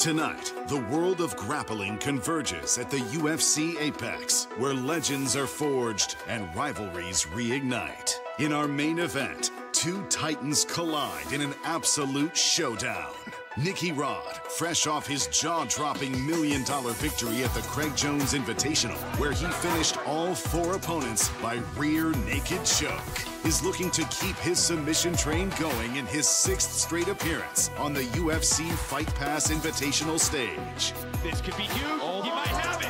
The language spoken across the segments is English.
Tonight, the world of grappling converges at the UFC Apex, where legends are forged and rivalries reignite. In our main event, two titans collide in an absolute showdown. Nicky Rod, fresh off his jaw-dropping $1 million victory at the Craig Jones Invitational, where he finished all 4 opponents by rear naked choke, is looking to keep his submission train going in his 6th straight appearance on the UFC Fight Pass Invitational stage. This could be huge. Oh, he might have it.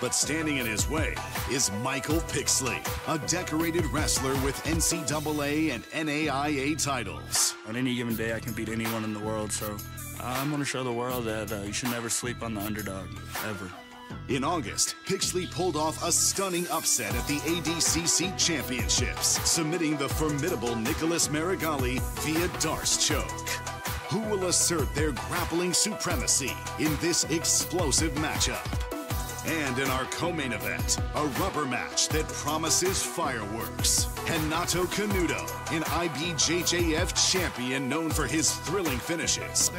But standing in his way is Michael Pixley, a decorated wrestler with NCAA and NAIA titles. On any given day, I can beat anyone in the world, so I'm going to show the world that you should never sleep on the underdog, ever. In August, Pixley pulled off a stunning upset at the ADCC Championships, submitting the formidable Nicholas Marigali via Darce choke. Who will assert their grappling supremacy in this explosive matchup? And in our co-main event, a rubber match that promises fireworks. Renato Canuto, an IBJJF champion known for his thrilling finishes,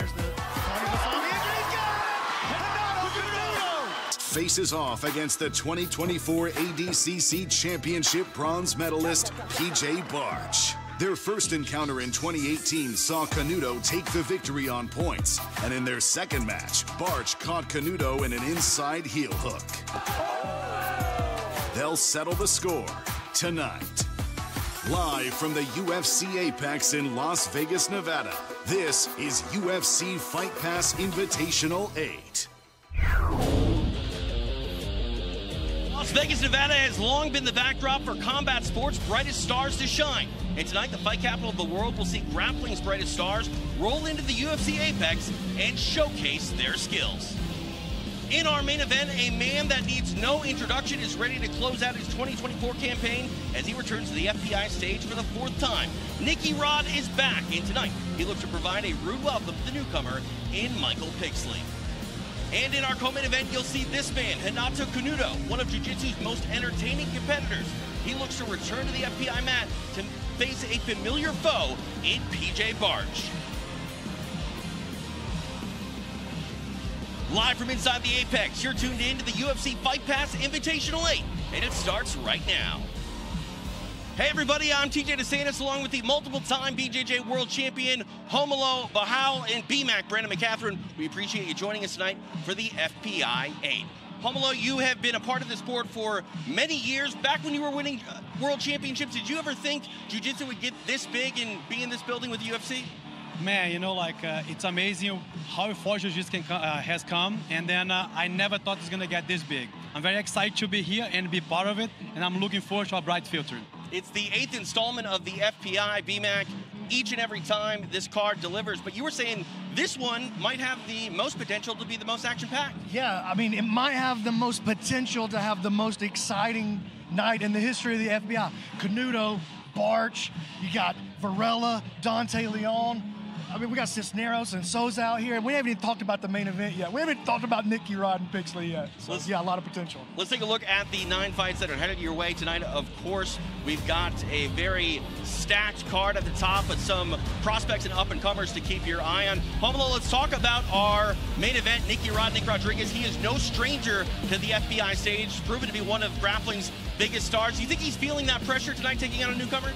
faces off against the 2024 ADCC Championship bronze medalist, PJ Barch. Their first encounter in 2018 saw Canuto take the victory on points, and in their second match, Barch caught Canuto in an inside heel hook. They'll settle the score tonight. Live from the UFC Apex in Las Vegas, Nevada, this is UFC Fight Pass Invitational 8. Las Vegas, Nevada has long been the backdrop for combat sports' brightest stars to shine. And tonight, the fight capital of the world will see grappling's brightest stars roll into the UFC Apex and showcase their skills. In our main event, a man that needs no introduction is ready to close out his 2024 campaign as he returns to the FPI stage for the 4th time. Nicky Rod is back, and tonight he looks to provide a rude welcome to the newcomer in Michael Pixley. And in our co-main event, you'll see this man, Renato Canuto, one of jiu-jitsu's most entertaining competitors. He looks to return to the FPI mat to face a familiar foe in PJ Barch. Live from inside the Apex, you're tuned in to the UFC Fight Pass Invitational 8, and it starts right now. Hey everybody, I'm TJ DeSantis along with the multiple-time BJJ World Champion, Romulo Barral, and BMAC, Brandon McCatherine. We appreciate you joining us tonight for the FPI 8. Romulo, you have been a part of the sport for many years. Back when you were winning world championships, did you ever think jiu-jitsu would get this big and be in this building with the UFC? Man, you know, it's amazing how far jiu-jitsu has come, and then I never thought it's gonna get this big. I'm very excited to be here and be part of it, and I'm looking forward to a bright future. It's the 8th installment of the FPI, BMAC. Each and every time this card delivers, but you were saying this one might have the most potential to be the most action-packed. Yeah, I mean, it might have the most potential to have the most exciting night in the history of the FBI. Canuto, Barch, you got Varela, Dante Leon. I mean, we got Cisneros and Souza out here. We haven't even talked about the main event yet. We haven't talked about Nicky Rod and Pixley yet. So, yeah, a lot of potential. Let's take a look at the 9 fights that are headed your way tonight. Of course, we've got a very stacked card at the top with some prospects and up-and-comers to keep your eye on. Romulo, let's talk about our main event, Nicky Rod, Nick Rodriguez. He is no stranger to the FBI stage, proven to be one of grappling's biggest stars. Do you think he's feeling that pressure tonight, taking on a newcomer?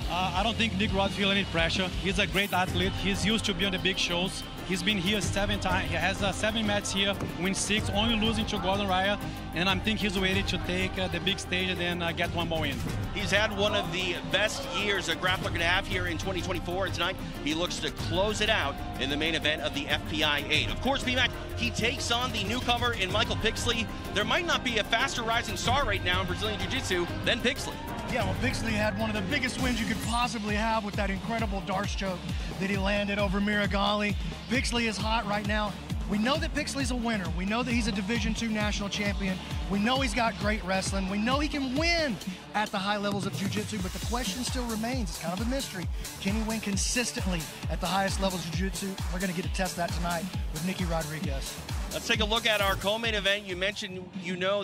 I don't think Nick Rod's feeling any pressure. He's a great athlete. He's used to be on the big shows. He's been here 7 times. He has 7 matches here, wins 6, only losing to Gordon Raya. And I think he's ready to take the big stage and then get one more win. He's had one of the best years a grappler could have here in 2024. And tonight, he looks to close it out in the main event of the FPI 8. Of course, BMAC, he takes on the newcomer in Michael Pixley. There might not be a faster rising star right now in Brazilian Jiu-Jitsu than Pixley. Yeah, well, Pixley had one of the biggest wins you could possibly have with that incredible Darce choke that he landed over Marigali. Pixley is hot right now. We know that Pixley's a winner. We know that he's a Division II national champion. We know he's got great wrestling. We know he can win at the high levels of jiu-jitsu, but the question still remains. It's kind of a mystery. Can he win consistently at the highest levels of jiu-jitsu? We're going to get to test that tonight with Nicky Rodriguez. Let's take a look at our co-main event. You mentioned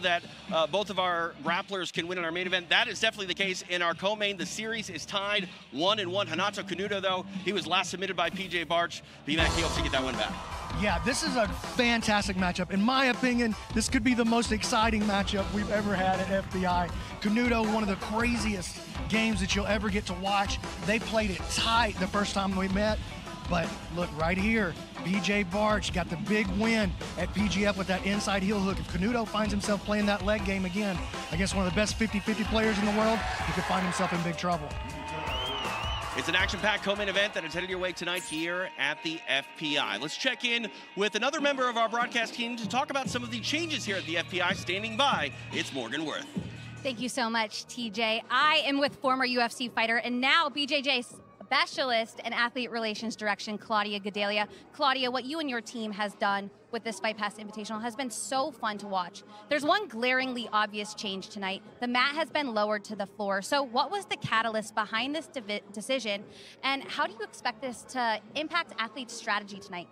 that both of our grapplers can win in our main event. That is definitely the case in our co-main. The series is tied 1-1. Hanato Canuto, though, he was last submitted by PJ Barch. BMAC, he hopes to get that one back. Yeah, this is a fantastic matchup. In my opinion, this could be the most exciting matchup we've ever had at FBI. Canuto, one of the craziest games that you'll ever get to watch. They played it tight the first time we met. But look right here, PJ Barch got the big win at PGF with that inside heel hook. If Canuto finds himself playing that leg game again against one of the best 50-50 players in the world, he could find himself in big trouble. It's an action-packed co-main event that is headed your way tonight here at the FPI. Let's check in with another member of our broadcast team to talk about some of the changes here at the FPI. Standing by, it's Morgan Worth. Thank you so much, TJ. I am with former UFC fighter and now BJJ specialist and athlete relations direction, Claudia Gadelia. Claudia, what you and your team has done with this Fight Pass Invitational has been so fun to watch. There's one glaringly obvious change tonight. The mat has been lowered to the floor. So what was the catalyst behind this decision, and how do you expect this to impact athletes' strategy tonight?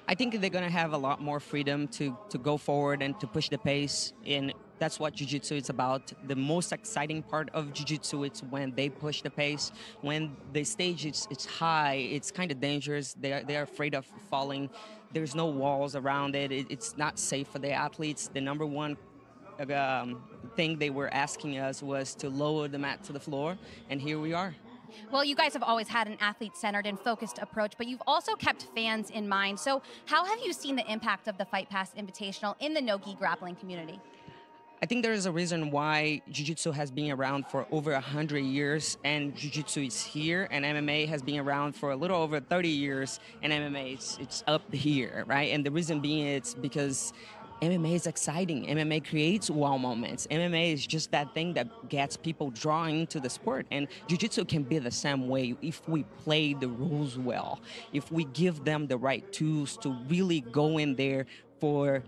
I think they're going to have a lot more freedom to go forward and to push the pace. And that's what jiu-jitsu is about. The most exciting part of jiu-jitsu is when they push the pace. When the stage is high, it's kind of dangerous. They're afraid of falling. There's no walls around it. It's not safe for the athletes. The number one thing they were asking us was to lower the mat to the floor, and here we are. Well, you guys have always had an athlete-centered and focused approach, but you've also kept fans in mind. So how have you seen the impact of the Fight Pass Invitational in the no-gi grappling community? I think there is a reason why jiu-jitsu has been around for over 100 years, and jiu-jitsu is here, and MMA has been around for a little over 30 years, and MMA it's up here, right? And the reason being it's because MMA is exciting. MMA creates wow moments. MMA is just that thing that gets people drawn into the sport. And jiu-jitsu can be the same way if we play the rules well, if we give them the right tools to really go in there for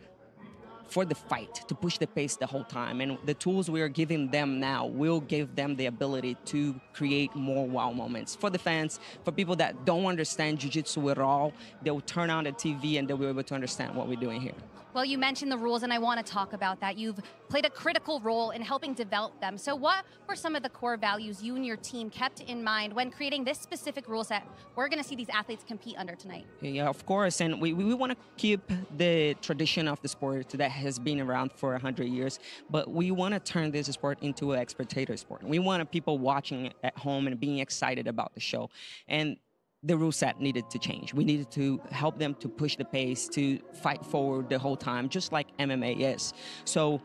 the fight, to push the pace the whole time. And the tools we are giving them now will give them the ability to create more wow moments. For the fans, for people that don't understand jiu-jitsu at all, they'll turn on the TV and they'll be able to understand what we're doing here. Well, you mentioned the rules, and I want to talk about that. You've played a critical role in helping develop them. So what were some of the core values you and your team kept in mind when creating this specific rule set we're going to see these athletes compete under tonight? Yeah, of course. And we want to keep the tradition of the sport that has been around for 100 years, but we want to turn this sport into an spectator sport. We want people watching at home and being excited about the show. And the rule set needed to change. We needed to help them to push the pace, to fight forward the whole time, just like MMA is. So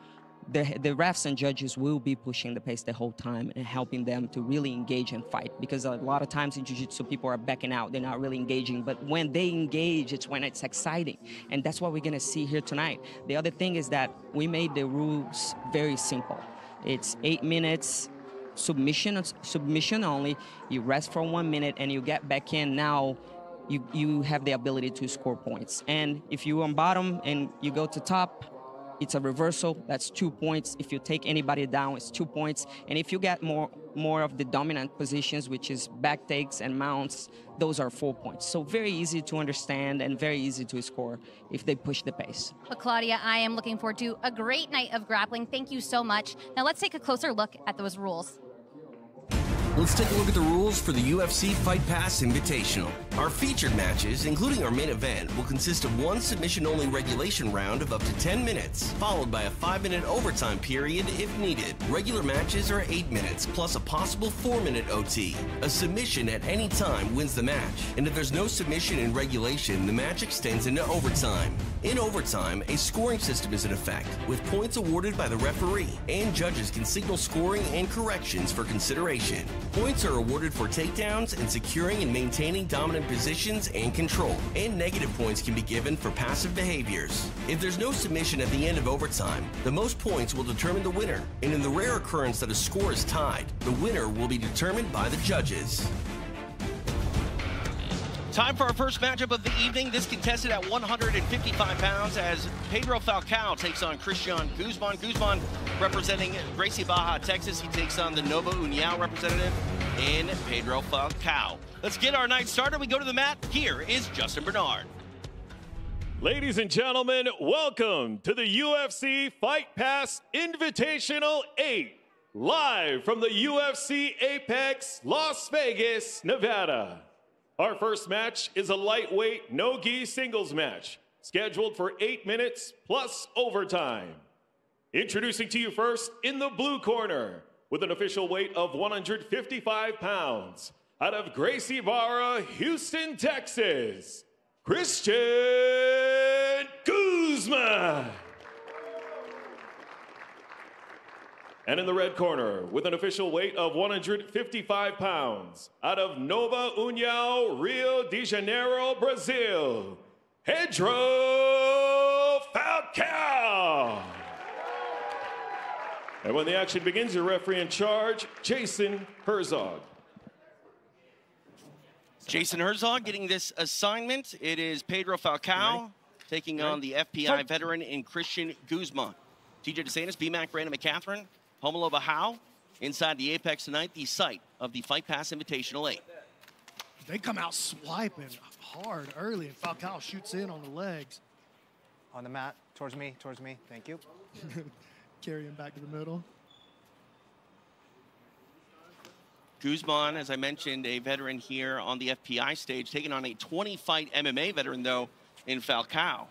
the refs and judges will be pushing the pace the whole time and helping them to really engage and fight, because a lot of times in jiu-jitsu people are backing out, they're not really engaging, but when they engage, it's when it's exciting, and that's what we're gonna see here tonight. The other thing is that we made the rules very simple. It's 8 minutes, submission only. You rest for 1 minute and you get back in. Now you have the ability to score points. And if you're on bottom and you go to top, it's a reversal. That's 2 points. If you take anybody down, it's 2 points. And if you get more of the dominant positions, which is back takes and mounts, those are 4 points. So very easy to understand and very easy to score if they push the pace. Well, Claudia, I am looking forward to a great night of grappling. Thank you so much. Now let's take a closer look at those rules. Let's take a look at the rules for the UFC Fight Pass Invitational. Our featured matches, including our main event, will consist of one submission-only regulation round of up to 10 minutes, followed by a 5-minute overtime period if needed. Regular matches are 8 minutes, plus a possible 4-minute OT. A submission at any time wins the match, and if there's no submission in regulation, the match extends into overtime. In overtime, a scoring system is in effect, with points awarded by the referee, and judges can signal scoring and corrections for consideration. Points are awarded for takedowns and securing and maintaining dominant positions and control, and negative points can be given for passive behaviors. If there's no submission at the end of overtime, the most points will determine the winner, and in the rare occurrence that a score is tied, the winner will be determined by the judges. Time for our first matchup of the evening. This contested at 155 pounds as Pedro Falcao takes on Christian Guzman. Guzman representing Gracie Baja, Texas. He takes on the Nova União representative in Pedro Falcao. Let's get our night started. We go to the mat. Here is Justin Bernard. Ladies and gentlemen, welcome to the UFC Fight Pass Invitational 8, live from the UFC Apex, Las Vegas, Nevada. Our first match is a lightweight, no-gi singles match, scheduled for 8 minutes plus overtime. Introducing to you first, in the blue corner, with an official weight of 155 pounds, out of Gracie Barra, Houston, Texas, Christian Guzman. And in the red corner, with an official weight of 155 pounds, out of Nova União, Rio de Janeiro, Brazil, Pedro Falcao. And when the action begins, your referee in charge, Jason Herzog. Jason Herzog getting this assignment. It is Pedro Falcao taking on the FPI veteran in Christian Guzman. TJ DeSantis, BMAC, Brandon McCatherine, Homolo Bahau inside the Apex tonight, the site of the Fight Pass Invitational 8. They come out swiping hard early, and Falcao shoots in on the legs. On the mat, towards me, thank you. Carry him back to the middle. Guzman, as I mentioned, a veteran here on the FPI stage, taking on a 20-fight MMA veteran, though, in Falcao.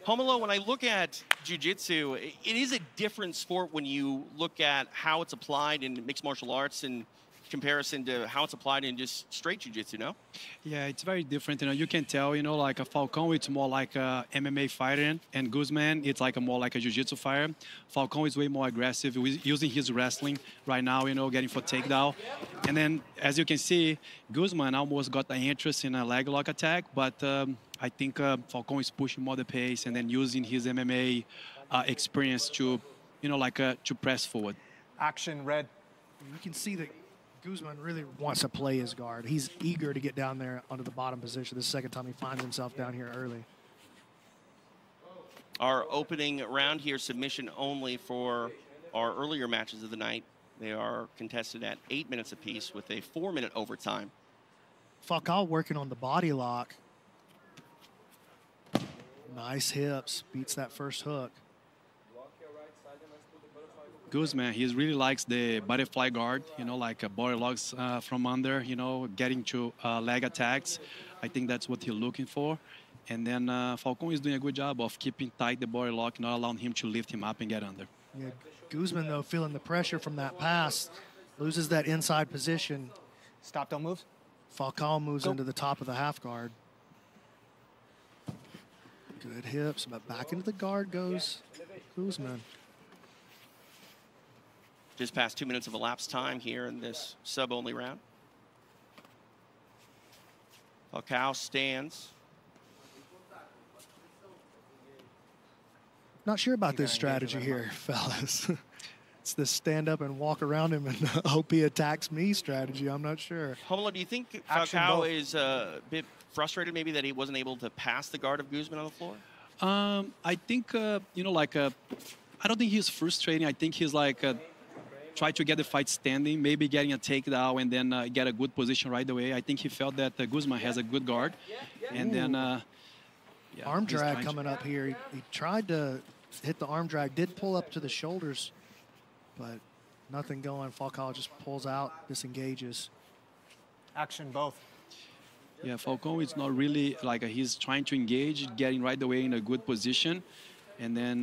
Homolo, when I look at jiu-jitsu, it is a different sport when you look at how it's applied in mixed martial arts in comparison to how it's applied in just straight jiu-jitsu, no? Yeah, it's very different. You can tell, like a Falcão, it's more like a MMA fighter, and Guzman, it's like more like a jiu-jitsu fighter. Falcão is way more aggressive, using his wrestling right now, getting for takedown. And then, as you can see, Guzman almost got the interest in a leg lock attack, but I think Falcão is pushing more the pace and then using his MMA experience to, to press forward. Action, red. You can see that Guzman really wants to play his guard. He's eager to get down there under the bottom position. This is the second time he finds himself down here early. Our opening round here, submission only for our earlier matches of the night. They are contested at 8 minutes apiece with a 4-minute overtime. Falcao working on the body lock. Nice hips, beats that first hook. Guzman, he really likes the butterfly guard, like body locks from under, getting to leg attacks. I think that's what he's looking for. And then Falcão is doing a good job of keeping tight the body lock, not allowing him to lift him up and get under. Yeah, Guzman, though, feeling the pressure from that pass, loses that inside position. Stop, don't move. Falcao moves into the top of the half guard. Good hips, but back into the guard goes Guzman. Just past 2 minutes of elapsed time here in this sub-only round. Falcao stands. Not sure about this strategy here, fellas. It's the stand up and walk around him and hope he attacks me strategy. I'm not sure. Homolo, do you think Falcao is a bit frustrated maybe that he wasn't able to pass the guard of Guzman on the floor? I think, I don't think he's frustrating. I think he's like, try to get the fight standing, maybe getting a takedown and then get a good position right away. I think he felt that Guzman has a good guard. And then, arm drag coming up here. He tried to hit the arm drag, did pull up to the shoulders, but nothing going. Falcao just pulls out, disengages. Action, both. Yeah, Falcão is not really like he's trying to engage, getting right away in a good position. And then,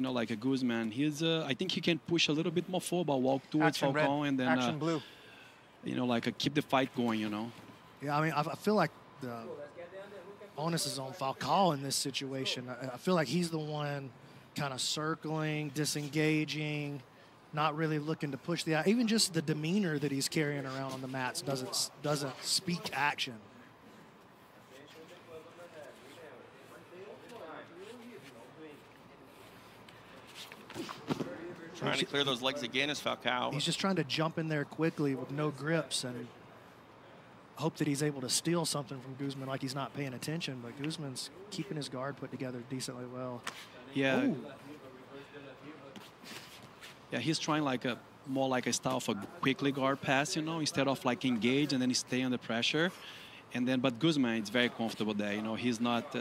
like a Guzman, he's, I think he can push a little bit more forward, but walk towards Falcão and then, action, blue. Keep the fight going, Yeah, I mean, I feel like the onus is on Falcao in this situation. I feel like he's the one kind of circling, disengaging, not really looking to push the, even just the demeanor that he's carrying around on the mats doesn't speak action. Trying to clear those legs again is Falcao. He's just trying to jump in there quickly with no grips and hope that he's able to steal something from Guzman like he's not paying attention, but Guzman's keeping his guard put together decently well. Yeah. Ooh. Yeah, he's trying like a more like a style of a quickly guard pass, you know, instead of like engage and then stay under pressure. And then, but Guzman is very comfortable there, you know, he's not,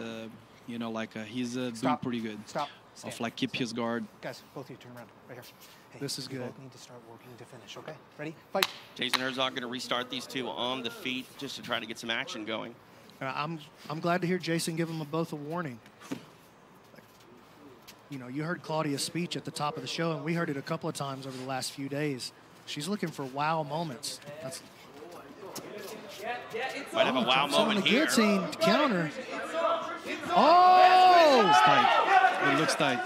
you know, like he's doing pretty good. Stop. Of like keep his guard. Guys, both of you turn around right here. Hey, this is good. You both need to start working to finish, okay? Ready? Fight. Jason Herzog going to restart these two on the feet just to try to get some action going. I'm glad to hear Jason give them both a warning. You know, you heard Claudia's speech at the top of the show, and we heard it a couple of times over the last few days. She's looking for wow moments. That's might have a wow moment here. Guillotine counter. Oh! It's tight. It looks tight.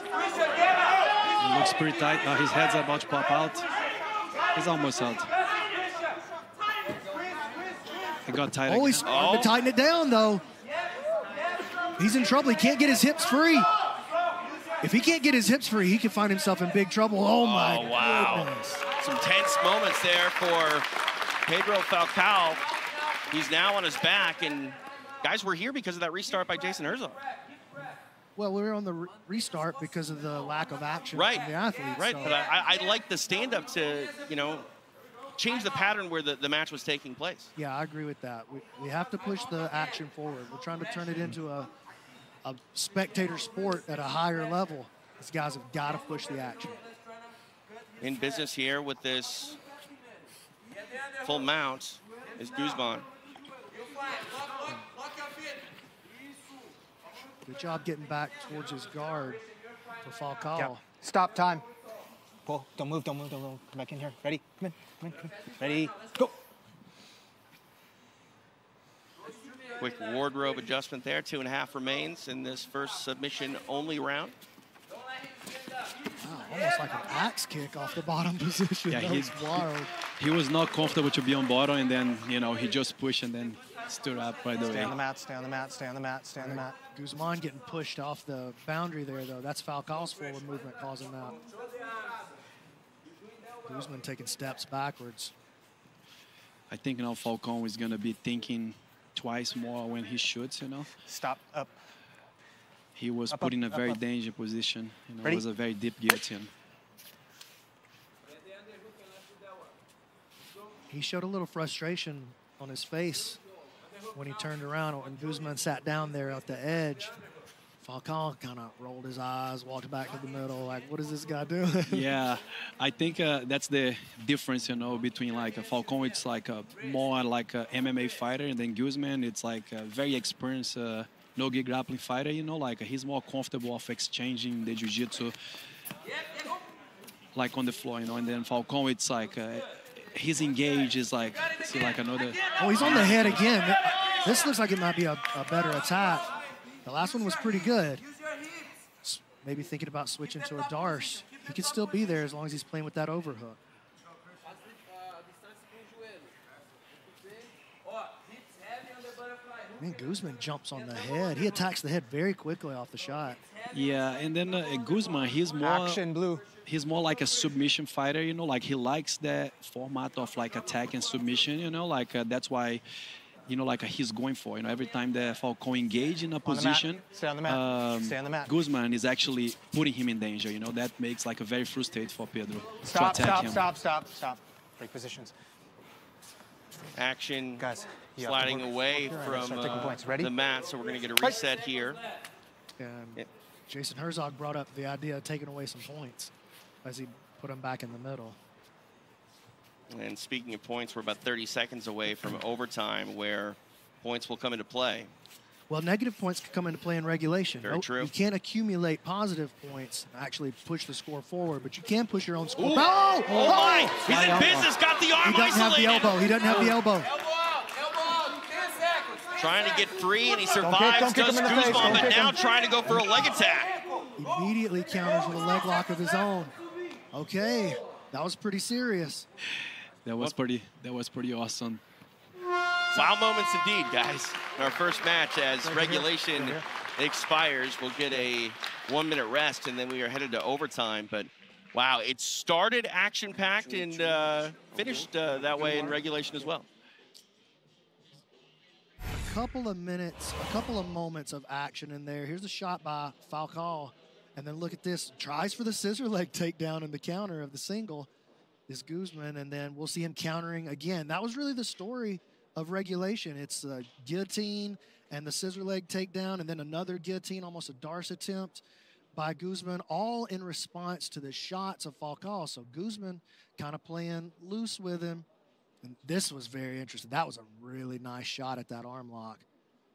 It looks pretty tight. Now his head's about to pop out. He's almost out. It got tight. Oh, he's starting to tighten it down, though. He's in trouble. He can't get his hips free. If he can't get his hips free, he can find himself in big trouble. Oh, my goodness. Some tense moments there for Pedro Falcao. He's now on his back, and guys, we're here because of that restart by Jason Herzog. Well, we were on the restart because of the lack of action from the athletes. Right, so. but I like the stand-up to, you know, change the pattern where the match was taking place. Yeah, I agree with that. We have to push the action forward. We're trying to turn it into a spectator sport at a higher level. These guys have got to push the action. In business here with this full mount is Guzman. Good job getting back towards his guard for Falcao. Yeah. Stop time. Pull. Don't move, don't move, don't move. Come back in here. Ready? Come in, come in, come in. Ready? Go. Quick wardrobe adjustment there. 2.5 remains in this first submission-only round. Wow, almost like an axe kick off the bottom position. Yeah, that was wild. He was not comfortable to be on bottom, and then, you know, he just pushed and then stood up right away. Stay on the mat, stay on the mat, stay on the mat, stay on the mat. Guzman getting pushed off the boundary there, though. That's Falcao's forward movement causing that. Guzman taking steps backwards. I think now Falcao is going to be thinking twice more when he shoots, you know. Stop, up. He was put in a very dangerous position. You know, Ready? it was a very deep guillotine. He showed a little frustration on his face when he turned around and Guzman sat down there at the edge. Falcao kind of rolled his eyes, walked back to the middle, like, what is this guy doing? Yeah, I think that's the difference, you know, between like a Falcao, it's like a more like a MMA fighter, and then Guzman, it's like a very experienced no-gi grappling fighter, you know, like he's more comfortable of exchanging the jiu-jitsu like on the floor, you know, and then Falcao, it's like his engage is like, see, like another. Oh, he's on the head again. This looks like it might be a better attack. The last one was pretty good. Maybe thinking about switching to a Darce. He could still be there as long as he's playing with that overhook. I mean, Guzman jumps on the head. He attacks the head very quickly off the shot. Yeah, and then Guzman, he's more action blue. He's more like a submission fighter, you know, like he likes that format of like attack and submission, you know, like that's why, you know, like he's going for, you know, every time that Falcao engage in a position, stay on the mat. Stay on the mat. Guzman is actually putting him in danger, you know, that makes like a very frustrating for Pedro Stop, to attack stop, him. stop. Break positions. Action guys, sliding away from the mat, so we're going to get a reset here. And Jason Herzog brought up the idea of taking away some points as he put him back in the middle. And speaking of points, we're about 30 seconds away from overtime where points will come into play. Well, negative points can come into play in regulation. Very true. You can't accumulate positive points and actually push the score forward, but you can push your own score. Ooh. Oh my! He's in business, got the arm isolated. He doesn't have the elbow. He doesn't have the elbow. Trying to get free, and he survives, does Guzman, but now trying to go for a leg attack. Immediately counters with a leg lock of his own. Okay, that was pretty serious. That was pretty awesome. Wow moments indeed, guys. In our first match, as regulation expires, we'll get a 1-minute rest, and then we are headed to overtime. But wow, it started action-packed and finished that way in regulation as well. couple of minutes, a couple of moments of action in there. Here's a shot by Falcao. And then look at this. Tries for the scissor leg takedown in the counter of the single is Guzman. And then we'll see him countering again. That was really the story of regulation. It's a guillotine and the scissor leg takedown, and then another guillotine, almost a Darce attempt by Guzman, all in response to the shots of Falcao. So Guzman kind of playing loose with him. And this was very interesting. That was a really nice shot at that arm lock.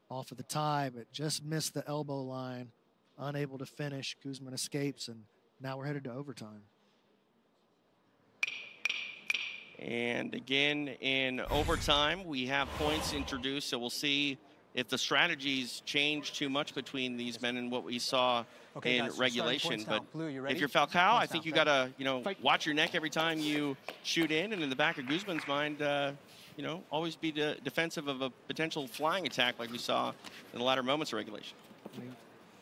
Off of the tie, but just missed the elbow line. Unable to finish. Guzman escapes, and now we're headed to overtime. And again, in overtime, we have points introduced, so we'll see if the strategies change too much between these men and what we saw in regulation. But if you're Falcao, I think you got to, watch your neck every time you shoot in, and in the back of Guzman's mind, always be defensive of a potential flying attack like we saw in the latter moments of regulation.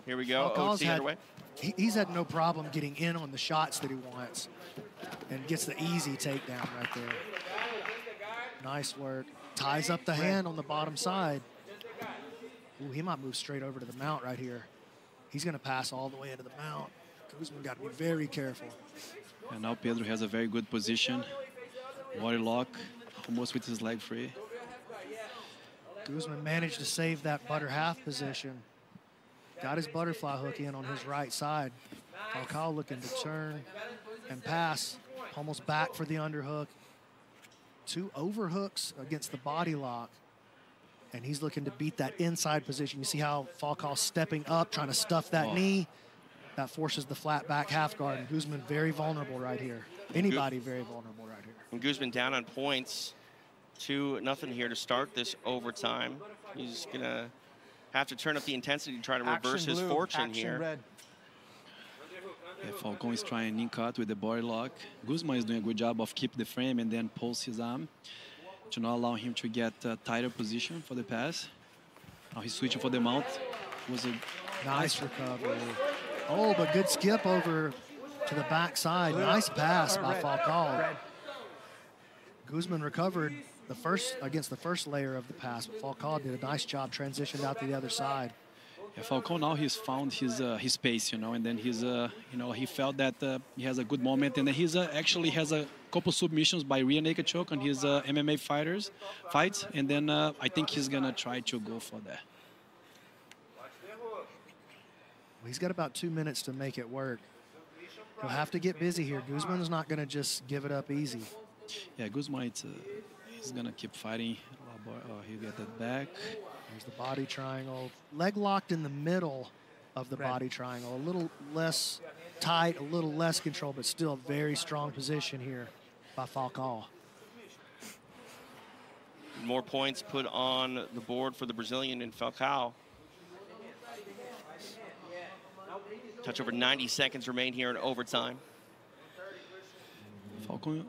Here we go. OT underway. He's had no problem getting in on the shots that he wants and gets the easy takedown right there. Nice work. Ties up the hand on the bottom side. Ooh, he might move straight over to the mount right here. He's going to pass all the way into the mount. Guzman got to be very careful. And now Pedro has a very good position. Body lock, almost with his leg free. Guzman managed to save that butter half position. Got his butterfly hook in on his right side. Falcao looking to turn and pass. Almost back for the underhook. 2 overhooks against the body lock. And he's looking to beat that inside position. You see how Falcao's stepping up, trying to stuff that knee. That forces the flat back half guard. And Guzman very vulnerable right here. Anybody very vulnerable right here. And Guzman down on points. 2-0 here to start this overtime. He's going to have to turn up the intensity to try to reverse his fortune here. Yeah, Falcao is trying knee cut with the body lock. Guzman is doing a good job of keep the frame and then pulse his arm to not allow him to get a tighter position for the pass. Now he's switching for the mount. Was a nice recovery. Oh, but good skip over to the backside. Nice pass by Falcao. Guzman recovered against the first layer of the pass, but Falcao did a nice job, transitioned out to the other side. Yeah, Falcao now he's found his pace, and then he's he felt that he has a good moment, and then he's actually has a couple submissions by rear naked choke on his MMA fights, and then I think he's gonna try to go for that. Well, he's got about 2 minutes to make it work. He'll have to get busy here. Guzman's not gonna just give it up easy. Yeah, Guzman, he's gonna keep fighting. He'll get that back. There's the body triangle. Leg locked in the middle of the body triangle. A little less tight, a little less control, but still a very strong position here by Falcao. More points put on the board for the Brazilian in Falcao. Touch over 90 seconds remain here in overtime. Falcao,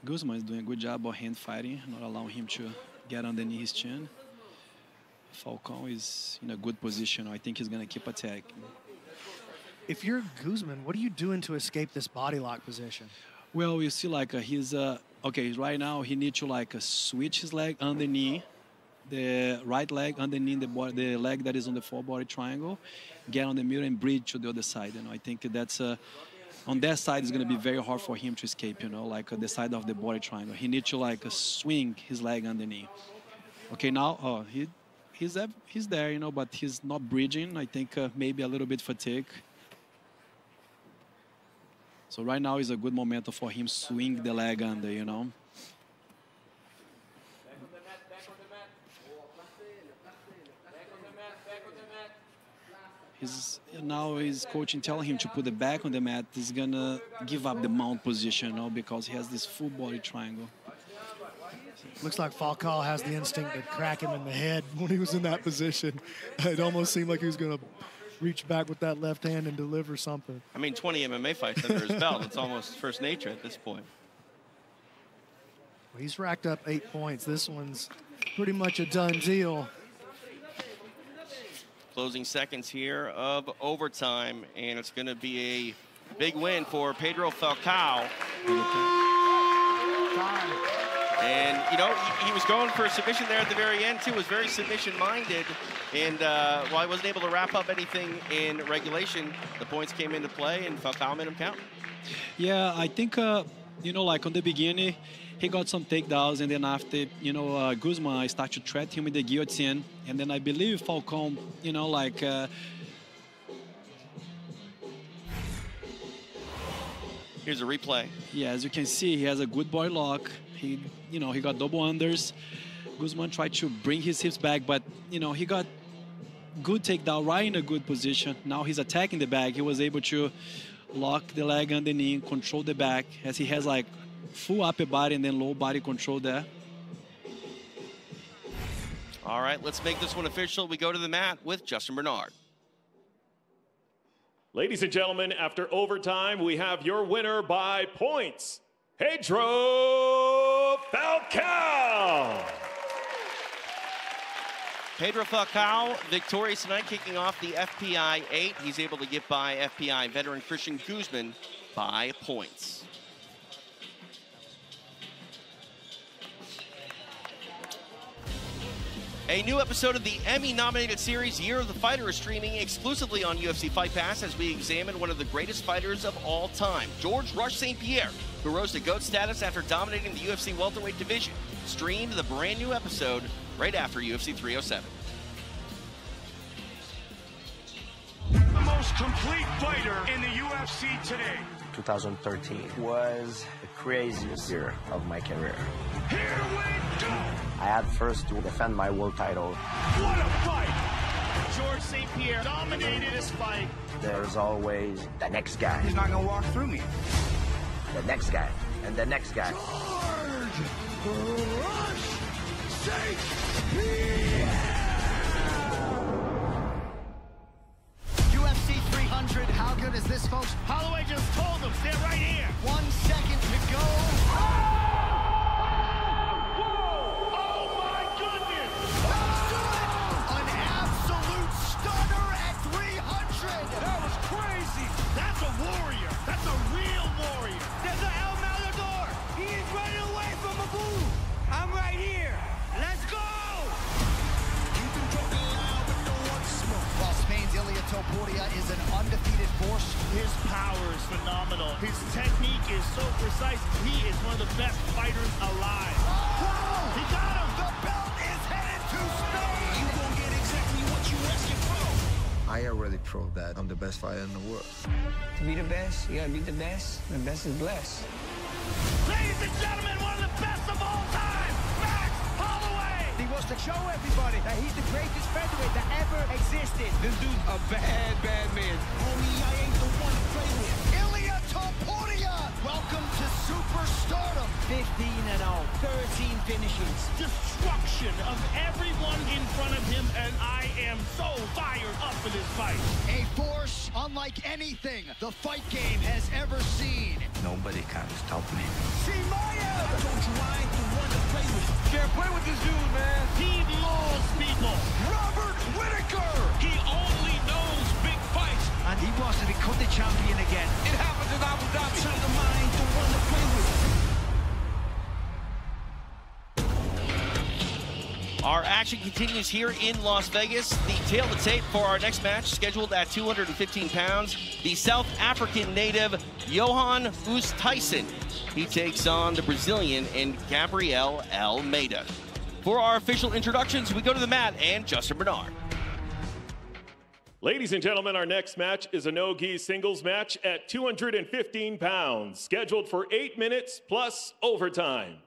Guzman is doing a good job of hand fighting, not allowing him to get underneath his chin. Falcao is in a good position. I think he's going to keep attacking. If you're Guzman, what are you doing to escape this body lock position? Well, you see, like he's okay. Right now, he needs to switch his leg underneath the right leg, underneath the leg that is on the full body triangle, get on the middle and bridge to the other side. I think that's on that side it's going to be very hard for him to escape. The side of the body triangle. He needs to swing his leg underneath. Okay, now he's there, but he's not bridging. I think maybe a little bit fatigue. So right now is a good momentum for him swing the leg under, Now his coaching telling him to put the back on the mat. He's gonna give up the mount position, because he has this full body triangle. Looks like Falcao has the instinct to crack him in the head when he was in that position. It almost seemed like he was going to reach back with that left hand and deliver something. I mean, 20 MMA fights under his belt. It's almost first nature at this point. Well, he's racked up 8 points. This one's pretty much a done deal. Closing seconds here of overtime, and it's going to be a big win for Pedro Falcao. And, you know, he was going for a submission there at the very end, too. Was very submission-minded. And while he wasn't able to wrap up anything in regulation, the points came into play, and Falcao made him count. Yeah, I think, you know, like on the beginning, he got some takedowns, and then after, you know, Guzman started to threat him with the guillotine. And then I believe Falcao, you know, like... Here's a replay. Yeah, as you can see, he has a good body lock. He, you know, he got double unders. Guzman tried to bring his hips back, but, you know, he got good takedown right in a good position. Now he's attacking the back. He was able to lock the leg underneath, control the back, as he has, like, full upper body and then low body control there. All right, let's make this one official. We go to the mat with Justin Bernard. Ladies and gentlemen, after overtime, we have your winner by points, Pedro Falcao. Pedro Falcao, victorious tonight, kicking off the FPI 8. He's able to get by FPI veteran Christian Guzman by points. A new episode of the Emmy-nominated series Year of the Fighter is streaming exclusively on UFC Fight Pass as we examine one of the greatest fighters of all time, George "Rush" St-Pierre, who rose to GOAT status after dominating the UFC welterweight division. Stream the brand new episode right after UFC 307. The most complete fighter in the UFC today. 2013 was the craziest year of my career. Here we go! I had first to defend my world title. What a fight! George St-Pierre dominated this fight. There's always the next guy. He's not gonna walk through me. The next guy, and the next guy. George Rush St-Pierre! UFC 300, how good is this, folks? Holloway just told them, they're right here. 1 second to go. That's a warrior. That's a real warrior. There's an El Matador. He is running away from a boo. I'm right here. Let's go. You've been talking loud, but no one smoke. While Spain's Ilia Topuria is an undefeated force. His power is phenomenal. His technique is so precise. He is one of the best fighters alive. Oh! He got him. The belt is headed to Spain. You won't get exactly what you asking for. I already proved that I'm the best fighter in the world. To be the best, you gotta be the best. The best is blessed. Ladies and gentlemen, one of the best of all time, Max Holloway! He wants to show everybody that he's the greatest featherweight that ever existed. This dude's a bad, bad man. Homie, I ain't the one to play with. Ilia Topuria! Welcome to superstardom. 15-0, 13 finishes. Destruction of everyone in front of him, and I am so fired up for this fight. A force unlike anything the fight game has ever seen. Nobody can stop me. Chimaev! Don't you, I ain't the one to play with. Can't play with this dude, man. He mauls people. Robert Whittaker! He only knows big fights. And he wants to become the champion again. It happens in Abu Dhabi. Tell them I ain't the one to play with. Our action continues here in Las Vegas. The tail of the tape for our next match, scheduled at 215 pounds, the South African native Johan Oosthuizen. He takes on the Brazilian and Gabriel Almeida. For our official introductions, we go to the mat and Justin Bernard. Ladies and gentlemen, our next match is a no-gi singles match at 215 pounds, scheduled for 8 minutes plus overtime.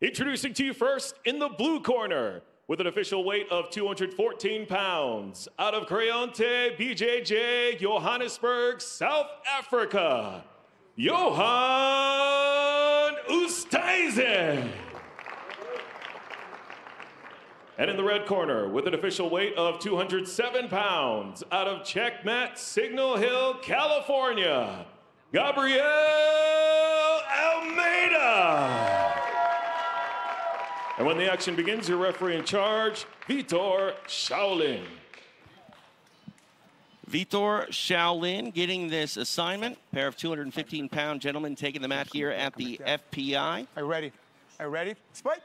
Introducing to you first in the blue corner, with an official weight of 214 pounds, out of Creonte, BJJ, Johannesburg, South Africa, Johan Oosthuizen. And in the red corner, with an official weight of 207 pounds, out of Checkmat, Signal Hill, California, Gabriel Almeida. And when the action begins, your referee in charge, Vitor Shaolin. Vitor Shaolin getting this assignment. Pair of 215-pound gentlemen taking the mat here at the FPI. Are you ready? Are you ready? Spike.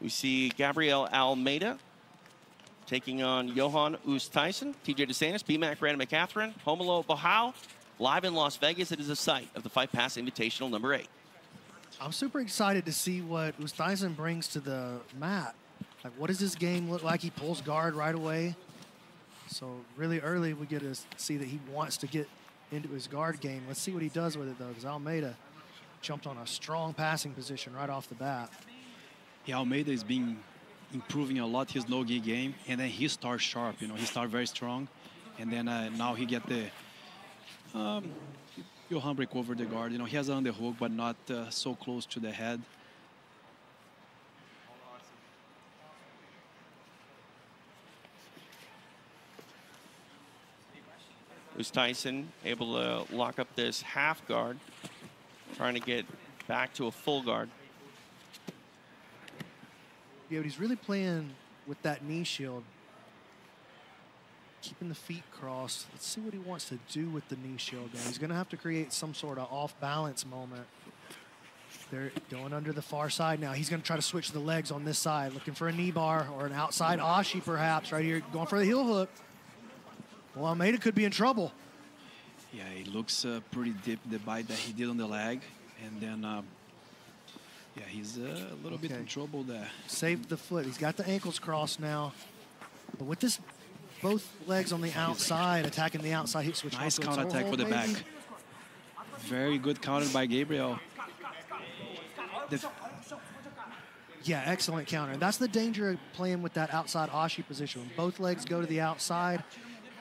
We see Gabriel Almeida taking on Johan Oosthuizen. TJ DeSantis, BMAC, Brandon McCatherine, Homolo Bahau, live in Las Vegas. It is the site of the Fight Pass Invitational number 8. I'm super excited to see what Oosthuizen brings to the mat. Like, what does this game look like? He pulls guard right away. So really early, we get to see that he wants to get into his guard game. Let's see what he does with it, though, because Almeida jumped on a strong passing position right off the bat. Yeah, Almeida is improving a lot his no-gi game, and then he starts sharp. You know, he starts very strong, and then now he get the Johan break over the guard. You know, he has an underhook, but not so close to the head. Oosthuizen able to lock up this half guard, trying to get back to a full guard. Yeah, but he's really playing with that knee shield. Keeping the feet crossed. Let's see what he wants to do with the knee shield. He's going to have to create some sort of off-balance moment. They're going under the far side now. He's going to try to switch the legs on this side, looking for a knee bar or an outside ashi perhaps right here, going for the heel hook. Well, Almeida could be in trouble. Yeah, it looks pretty deep, the bite that he did on the leg. And then, yeah, he's a little bit in trouble there. Saved the foot. He's got the ankles crossed now. But with this, both legs on the outside, attacking the outside hip switch. Nice counter attack for the back. Very good counter by Gabriel. Yeah, excellent counter. And that's the danger of playing with that outside ashi position. When both legs go to the outside,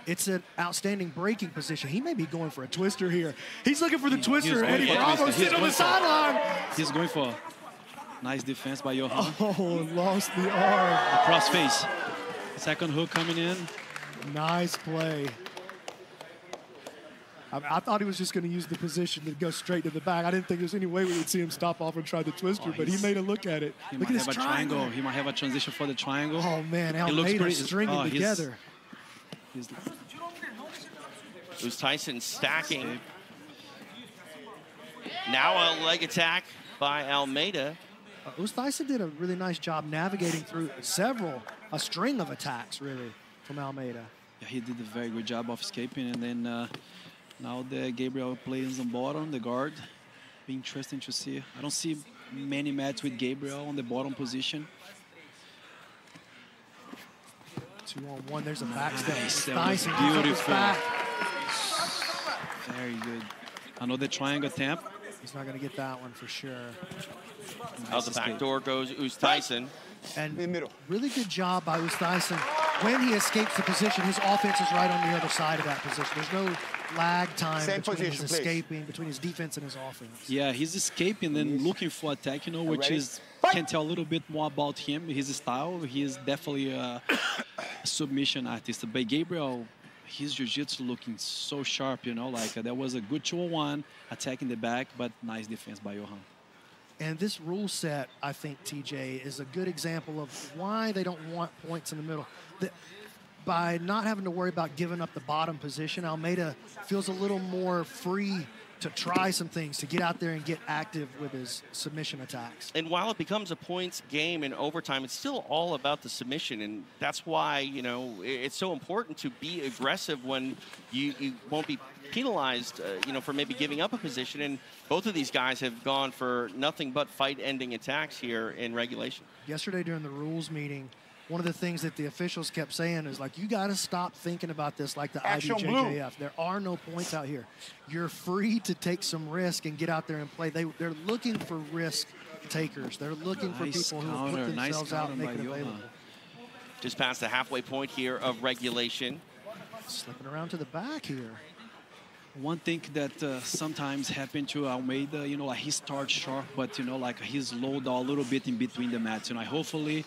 it's an outstanding breaking position. He may be going for a twister here. He's looking for the twister. Eddie Bravo sitting on the sideline. He's going for nice defense by Johan. Oh, lost the arm. The cross face. Second hook coming in. Nice play. I thought he was just going to use the position to go straight to the back. I didn't think there's any way we would see him stop off and try the twister, but he made a look at it. He Look might at have this a triangle. He might have a transition for the triangle. Oh, man, Almeida stringing together. Oosthuizen stacking. Now a leg attack by Almeida. Oosthuizen did a really nice job navigating through a string of attacks, really, from Almeida. Yeah, he did a very good job of escaping, and then now the Gabriel plays on bottom, the guard. Be interesting to see. I don't see many matches with Gabriel on the bottom position. 2-on-1, there's a backstep. Nice, Oosthuizen beautiful. Back. Very good. Another triangle attempt. He's not going to get that one for sure. Out the back door goes Oosthuizen. And really good job by Oosthuizen. When he escapes the position, his offense is right on the other side of that position. There's no lag time between his escaping, between his defense and his offense. Yeah, he's escaping and looking for attack, you know, which is can tell a little bit more about him, his style. He is definitely a submission artist. But Gabriel, his jiu-jitsu looking so sharp, you know, like that was a good 2-on-1, attacking the back, but nice defense by Johan. And this rule set, I think, TJ, is a good example of why they don't want points in the middle. By not having to worry about giving up the bottom position, Almeida feels a little more free to try some things, to get out there and get active with his submission attacks. And while it becomes a points game in overtime, it's still all about the submission, and that's why, you know, it's so important to be aggressive when you won't be penalized, you know, for maybe giving up a position. And both of these guys have gone for nothing but fight-ending attacks here in regulation. Yesterday during the rules meeting, one of the things that the officials kept saying is, like, you got to stop thinking about this like the IBJJF. There are no points out here. You're free to take some risk and get out there and play. They're looking for risk takers. They're looking for people who will put themselves out and make it available. Just past the halfway point here of regulation. Slipping around to the back here. One thing that sometimes happened to Almeida, you know, like he starts sharp, but, you know, like he's slowed down a little bit in between the mats. You know, hopefully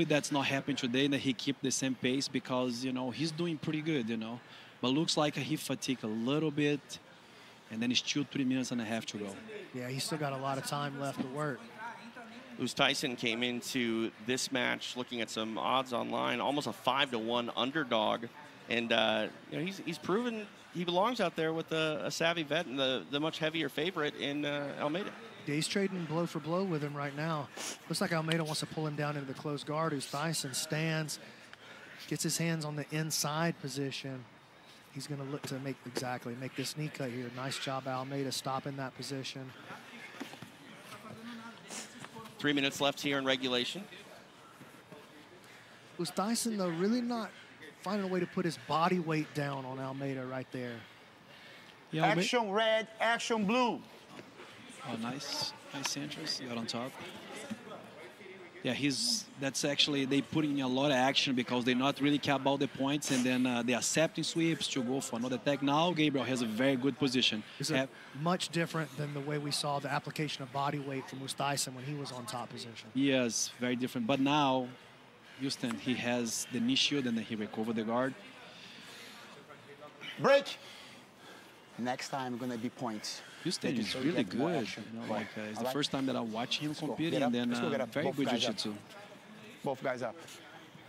that's not happening today, that he keep the same pace, because, you know, he's doing pretty good, you know. But looks like he fatigued a little bit, and then it's still 3.5 minutes to go. Yeah, he's still got a lot of time left to work. Oosthuizen came into this match looking at some odds online, almost a 5-to-1 underdog. And, you know, he's proven he belongs out there with a savvy vet and the much heavier favorite in Almeida. Yeah, he's trading blow for blow with him right now. Looks like Almeida wants to pull him down into the closed guard. Tyson stands, gets his hands on the inside position. He's going to look to make this knee cut here. Nice job, Almeida, stopping that position. 3 minutes left here in regulation. Was Tyson, though, really not finding a way to put his body weight down on Almeida right there? Yeah, action red, action blue. Oh, nice entrance. Got on top. Yeah, that's actually, they put in a lot of action because they not really care about the points, and then they accepting sweeps to go for another attack. Now Gabriel has a very good position. It's much different than the way we saw the application of body weight from Tyson when he was on top position. Yes, very different. But now, Houston, he has the knee shield and then he recovered the guard. Break. Next time, going to be points. Houston is really good. It's the first time that I watch him compete, and then very good jiu-jitsu. Both guys up.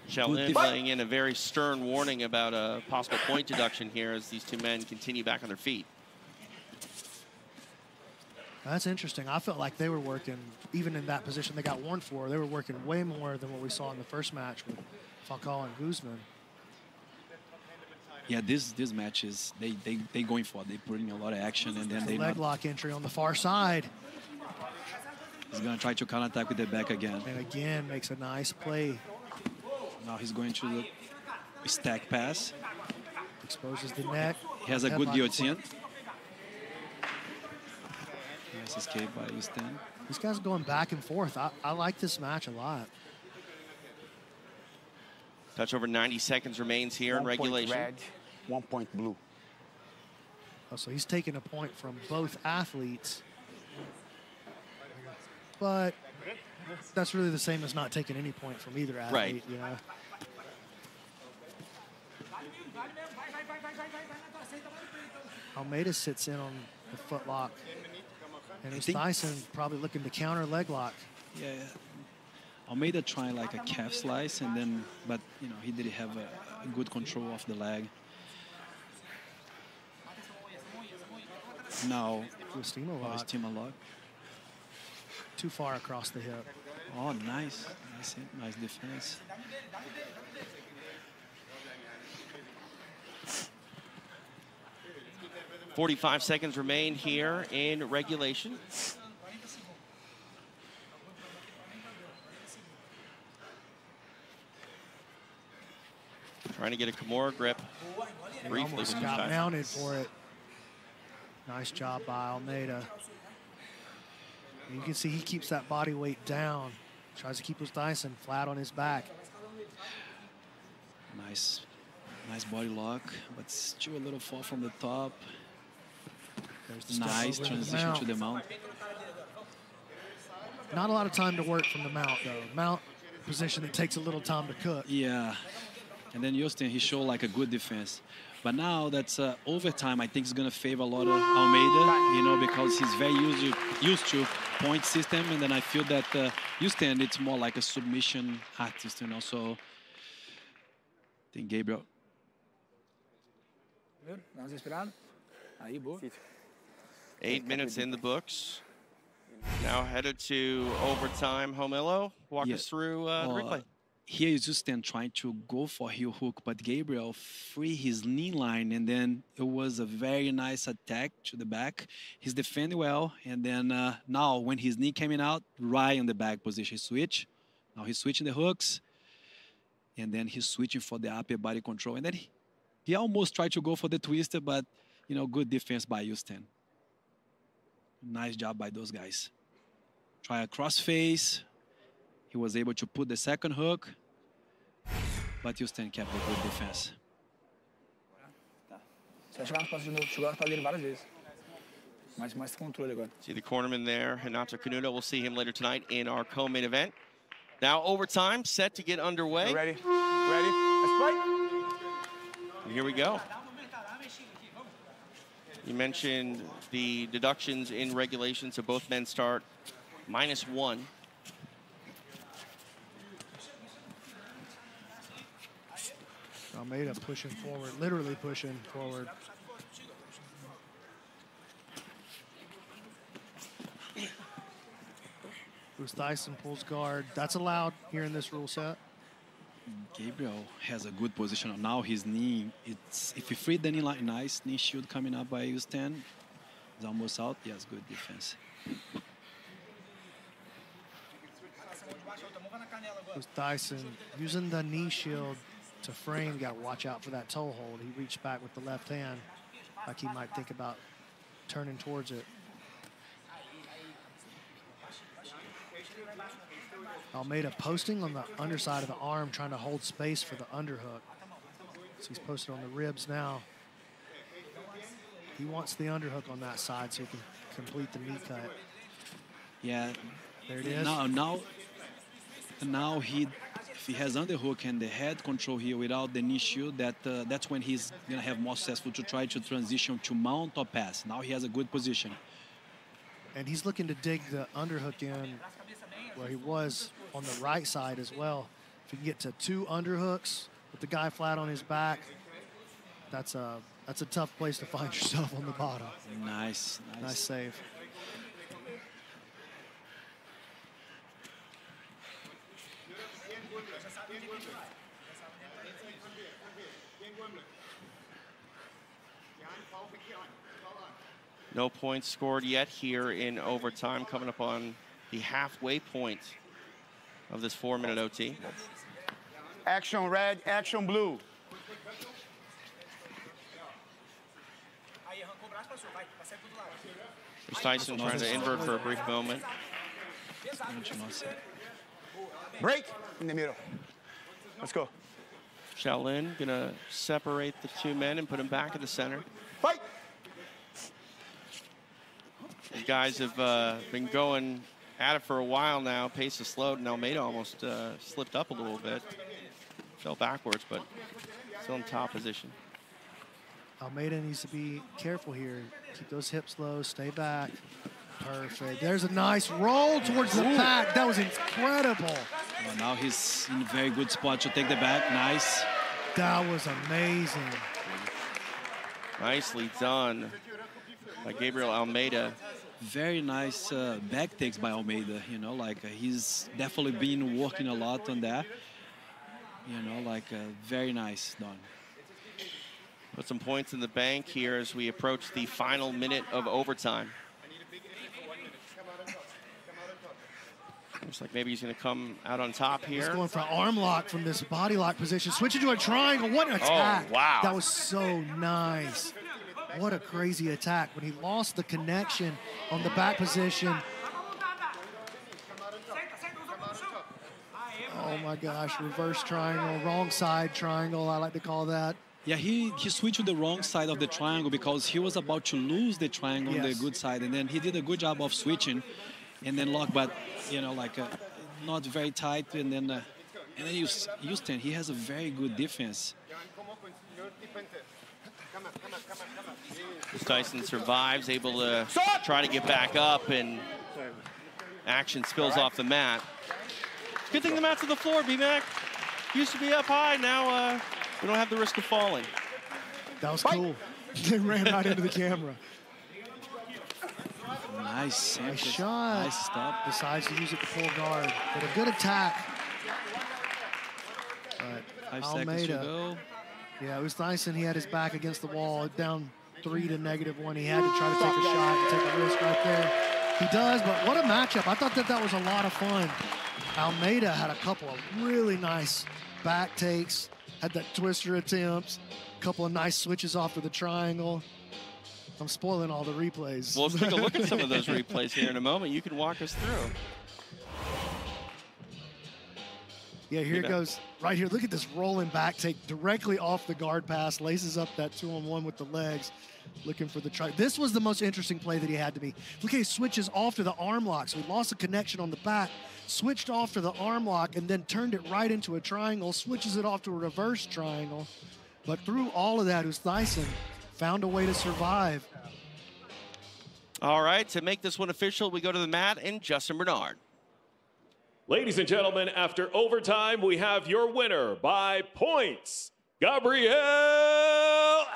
Xiaolin laying in a very stern warning about a possible point deduction here as these two men continue back on their feet. That's interesting. I felt like they were working, even in that position they got warned for, they were working way more than what we saw in the first match with Falcao and Guzman. Yeah, this match is they going for it. They putting a lot of action, and then they leg lock entry on the far side. He's gonna try to counterattack with the back again. And again makes a nice play. Now he's going to the stack pass. Exposes the neck. He has a good guillotine. Nice escape by Houston. These guys going back and forth. I like this match a lot. Touch over 90 seconds remains here in regulation. 1 point red, 1 point blue. Oh, so he's taking a point from both athletes. But that's really the same as not taking any point from either athlete. Right. You know? Almeida sits in on the foot lock. And Tyson probably looking to counter leg lock. Yeah. Almeida trying like a calf slice, and then, but you know, he didn't have a good control of the leg. Now, steamer lock. Too far across the hip. Oh, nice. Nice defense. .45 seconds remain here in regulation. Trying to get a Kimura grip briefly. Almost got mounted for it. Nice job by Almeida. And you can see he keeps that body weight down. Tries to keep Tyson flat on his back. Nice body lock, but still a little fall from the top. Nice transition to the mount. Not a lot of time to work from the mount, though. Mount position that takes a little time to cook. Yeah. And then Houston, he showed like a good defense. But now that's overtime, I think it's going to favor a lot of Almeida, you know, because he's very used to point system. And then I feel that Houston, it's more like a submission artist, you know. So I think Gabriel. Good. Vamos esperar. Aí, boa. 8 minutes in the books. Now headed to overtime. Homelo, walk us through the replay. Here is Houston trying to go for heel hook, but Gabriel free his knee line, and then it was a very nice attack to the back. He's defending well, and then now when his knee coming out, right in the back position, switch. Now he's switching the hooks, and then he's switching for the upper body control. And then he almost tried to go for the twister, but, you know, good defense by Houston. Nice job by those guys. Try a cross face. He was able to put the second hook, but Houston kept a good defense. Só chegar nas costas de novo, chegou a fazer várias vezes. Mais controle agora. See the cornerman there, Renato Canuto. We'll see him later tonight in our co-main event. Now overtime, set to get underway. Ready? Ready? Let's play. Here we go. You mentioned the deductions in regulation, so both men start -1. Almeida pushing forward, literally pushing forward. Tyson pulls guard. That's allowed here in this rule set. Gabriel has a good position. Now his knee, if he freed the knee like nice, knee shield coming up by Stan. He's almost out. Yes, good defense. Tyson using the knee shield to frame. Got to watch out for that toe hold. He reached back with the left hand like he might think about turning towards it. Almeida posting on the underside of the arm, trying to hold space for the underhook. So he's posted on the ribs now. He wants the underhook on that side so he can complete the knee cut. Yeah. There it is. Now if he has underhook and the head control here without the knee shield, that's when he's going to have more successful to try to transition to mount or pass. Now he has a good position. And he's looking to dig the underhook in where he was on the right side as well. If you can get to 2 underhooks with the guy flat on his back, that's a tough place to find yourself on the bottom. Nice save. No points scored yet here in overtime, coming up on the halfway point of this 4-minute OT. Action red, action blue. There's Tyson trying to invert for a brief moment. Break in the middle. Let's go. Shaolin gonna separate the 2 men and put him back at the center. Fight! These guys have been going at it for a while now. Pace is slowed, and Almeida almost slipped up a little bit. Fell backwards, but still in top position. Almeida needs to be careful here. Keep those hips low, stay back. Perfect. There's a nice roll towards the back. That was incredible. Well, now he's in a very good spot to take the back. Nice. That was amazing. Nicely done by Gabriel Almeida. Very nice back takes by Almeida. You know, like he's definitely been working a lot on that. You know, like very nice done. Put some points in the bank here as we approach the final minute of overtime. Looks like maybe he's going to come out on top here. He's going for an arm lock from this body lock position. Switch into a triangle. What an attack. Oh, wow. That was so nice. What a crazy attack. When he lost the connection on the back position. Oh my gosh, reverse triangle, wrong side triangle, I like to call that. Yeah, he switched to the wrong side of the triangle because he was about to lose the triangle on the good side, and then he did a good job of switching and then lock, but you know, like not very tight, and then Houston, he has a very good defense. Tyson survives, able to try to get back up, and action spills off the mat. Good thing the mat's on the floor, B-Mac. Used to be up high, now we don't have the risk of falling. That was cool. They ran right into the camera. Nice shot. Nice stop. Decides to use it to pull guard. But a good attack. But 5 seconds to go. Yeah, it was Tyson. He had his back against the wall, down 3 to -1. He had to try to take a shot and take a risk right there. He does, but what a matchup. I thought that was a lot of fun. Almeida had a couple of really nice back takes, had that twister attempts, a couple of nice switches off to the triangle. I'm spoiling all the replays. Well, let's take a look at some of those replays here in a moment. You can walk us through. Yeah, here it goes. Right here, look at this rolling back take directly off the guard pass, laces up that 2-on-1 with the legs, looking for the try. This was the most interesting play that he had to me. Look, he switches off to the arm lock, so he lost a connection on the back, switched off to the arm lock, and then turned it right into a triangle, switches it off to a reverse triangle. But through all of that, Tyson found a way to survive. All right, to make this one official, we go to the mat and Justin Bernard. Ladies and gentlemen, after overtime, we have your winner by points, Gabriel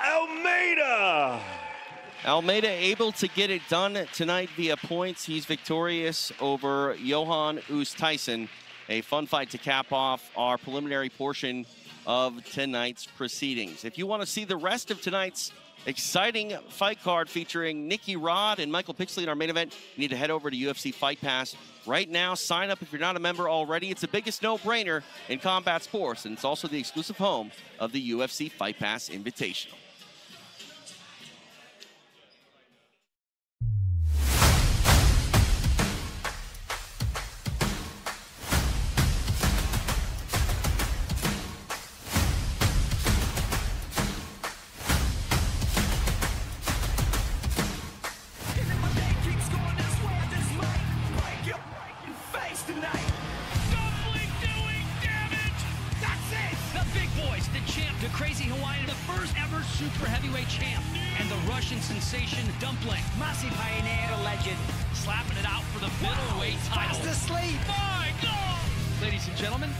Almeida. Almeida able to get it done tonight via points. He's victorious over Johan Tyson. A fun fight to cap off our preliminary portion of tonight's proceedings. If you want to see the rest of tonight's exciting fight card featuring Nicky Rod and Michael Pixley in our main event, you need to head over to UFC Fight Pass right now. Sign up if you're not a member already. It's the biggest no-brainer in combat sports, and it's also the exclusive home of the UFC Fight Pass Invitational. Super heavyweight champ and the Russian sensation Dumpling. Massive pioneer, a legend, slapping it out for the middleweight title. Fast asleep. My God! Ladies and gentlemen,